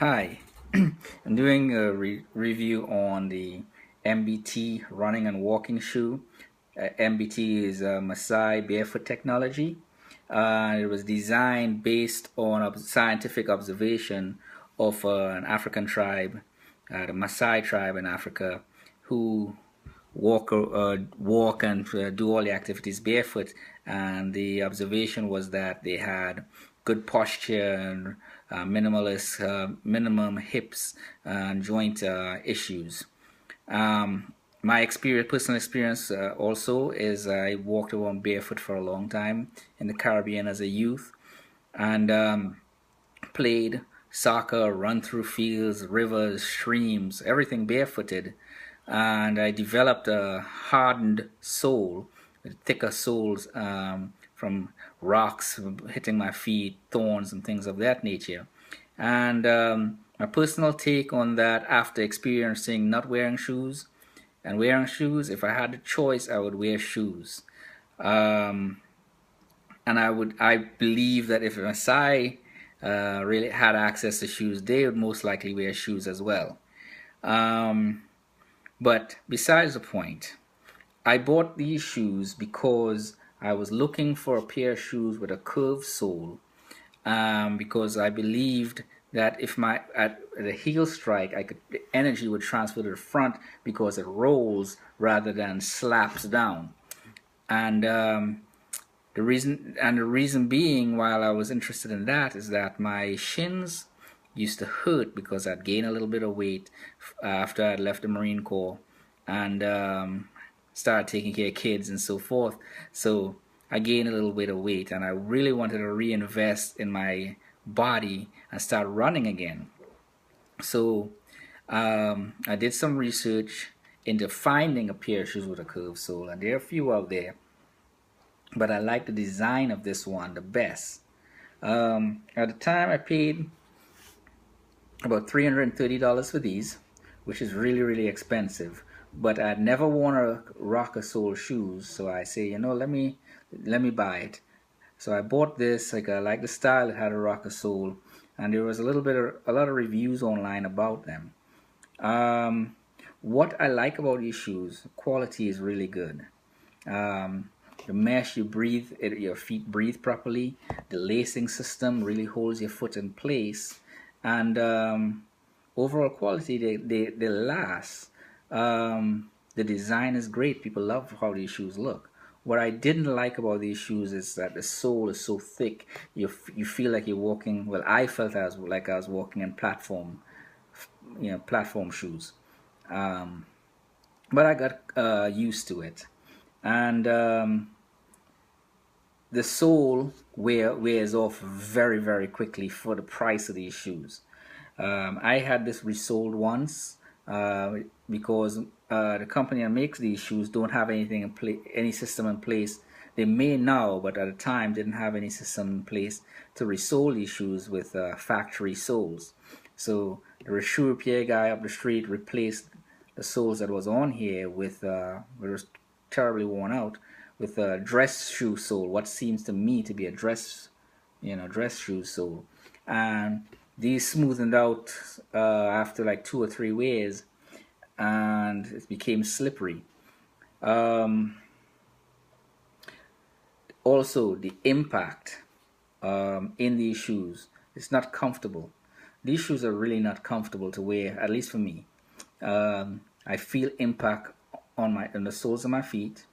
Hi, I'm doing a review on the MBT running and walking shoe. MBT is Maasai barefoot technology. It was designed based on scientific observation of an African tribe, the Maasai tribe in Africa, who walk and do all the activities barefoot. And the observation was that they had good posture and minimum hips and joint issues. My personal experience also is I walked around barefoot for a long time in the Caribbean as a youth, and played soccer, run through fields, rivers, streams, everything barefooted. And I developed a hardened sole, thicker soles from rocks hitting my feet, thorns, and things of that nature. And my personal take on that after experiencing not wearing shoes and wearing shoes, if I had the choice, I would wear shoes. Um, and I believe that if Maasai really had access to shoes, they would most likely wear shoes as well. Um, but besides the point, I bought these shoes because I was looking for a pair of shoes with a curved sole, because I believed that if my at the heel strike, the energy would transfer to the front because it rolls rather than slaps down. And the reason being, while I was interested in that, is that my shins used to hurt because I'd gained a little bit of weight after I'd left the Marine Corps and started taking care of kids and so forth. So I gained a little bit of weight, and I really wanted to reinvest in my body and start running again. So I did some research into finding a pair of shoes with a curved sole, and there are a few out there, but I like the design of this one the best. At the time, I paid about $330 for these, which is really, really expensive. But I'd never worn a rocker sole shoes, so I say, let me buy it. So I bought this. Like I like the style. It had a rocker sole, and there was a lot of reviews online about them. Um, what I like about these shoes, quality is really good. Um, the mesh, your feet breathe properly. The lacing system really holds your foot in place, and overall quality, they last. The design is great. People love how these shoes look. What I didn't like about these shoes is that the sole is so thick. You feel like you're walking. Well, I felt like I was walking in platform shoes. Um, but I got used to it, and the sole wears off very, very quickly for the price of these shoes. I had this resold once because the company that makes these shoes don't have any system in place. They may now, but at the time didn't have any system in place to resole these shoes with factory soles. So the shoe repair guy up the street replaced the soles that was on here with it was terribly worn out, with a dress shoe sole, what seems to me to be a dress shoe sole, and these smoothened out after like 2 or 3 wears, and it became slippery. Um, Also, the impact in these shoes, it's not comfortable. These shoes are really not comfortable to wear, at least for me. I feel impact on the soles of my feet,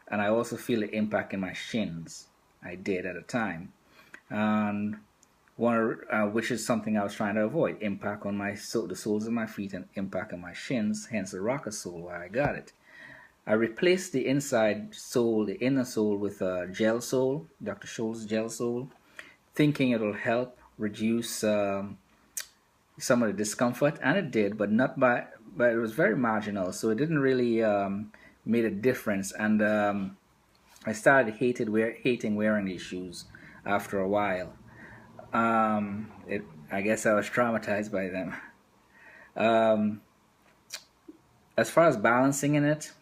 and I also feel the impact in my shins. I did at a time, and which is something I was trying to avoid: impact on the soles of my feet and impact on my shins. Hence the rocker sole, where I got it. I replaced the inside sole, the inner sole, with a gel sole, Dr. Scholl's gel sole, thinking it will help reduce some of the discomfort, and it did, but not by, but it was very marginal, so it didn't really made a difference. And I started hating wearing these shoes after a while. I guess I was traumatized by them. Um, as far as balancing in it,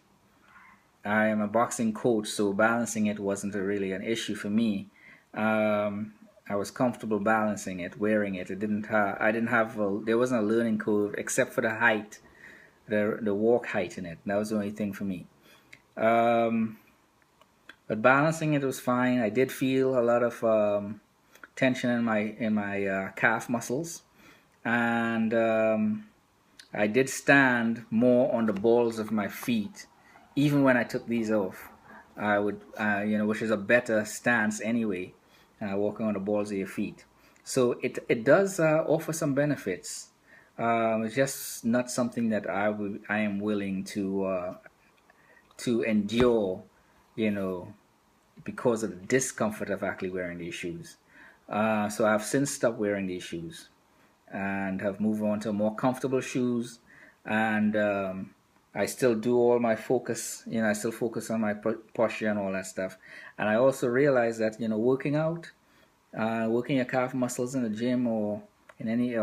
I am a boxing coach, so balancing it wasn't really an issue for me. Um, I was comfortable balancing it, wearing it. It didn't have, I didn't have there wasn't a learning curve except for the height, the walk height in it. That was the only thing for me. Um, but balancing it was fine. I did feel a lot of tension in my calf muscles, and I did stand more on the balls of my feet, even when I took these off. I would, which is a better stance anyway, walking on the balls of your feet. So it does offer some benefits. It's just not something that I am willing to endure, you know, because of the discomfort of actually wearing these shoes. So I've since stopped wearing these shoes and have moved on to more comfortable shoes. And I still do all my focus, I still focus on my posture and all that stuff. And I also realize that, working out, working your calf muscles in the gym or in any,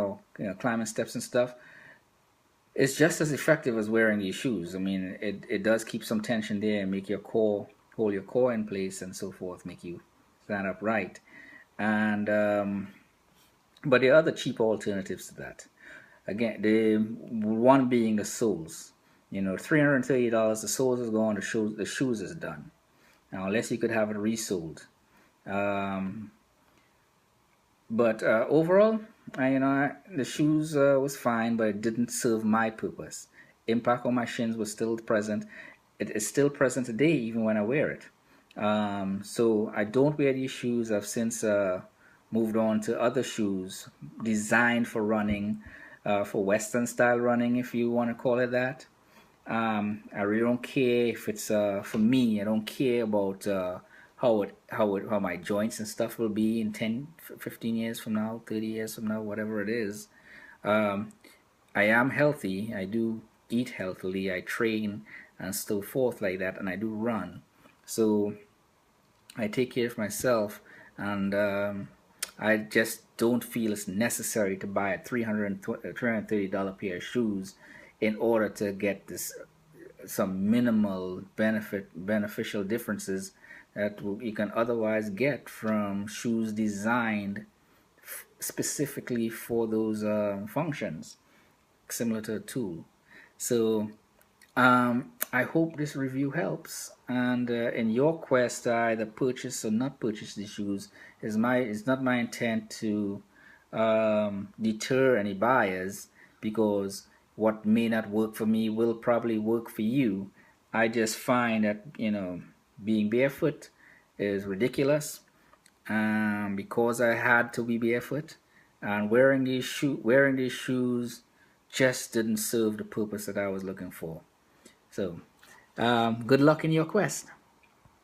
climbing steps and stuff, it's just as effective as wearing these shoes. I mean, it does keep some tension there and make your core, hold your core in place and so forth, make you stand upright. And but there are other cheaper alternatives to that. Again, the one being the soles. $330. The soles is gone. The shoes is done. Now, unless you could have it resoled. But overall, the shoes was fine, but it didn't serve my purpose. Impact on my shins was still present. It is still present today, even when I wear it. So I don't wear these shoes. I've since moved on to other shoes designed for running, for Western style running, if you want to call it that. I really don't care if it's for me. I don't care about how my joints and stuff will be in 10, 15 years from now, 30 years from now, whatever it is. I am healthy. I do eat healthily. I train and so forth like that, and I do run. So I take care of myself, and I just don't feel it's necessary to buy a $330 pair of shoes in order to get some minimal beneficial differences that you can otherwise get from shoes designed specifically for those functions, similar to a tool. So I hope this review helps. And in your quest to either purchase or not purchase the shoes, it's not my intent to deter any buyers, because what may not work for me will probably work for you. I just find that being barefoot is ridiculous, because I had to be barefoot, and wearing these shoes just didn't serve the purpose that I was looking for. So, good luck in your quest.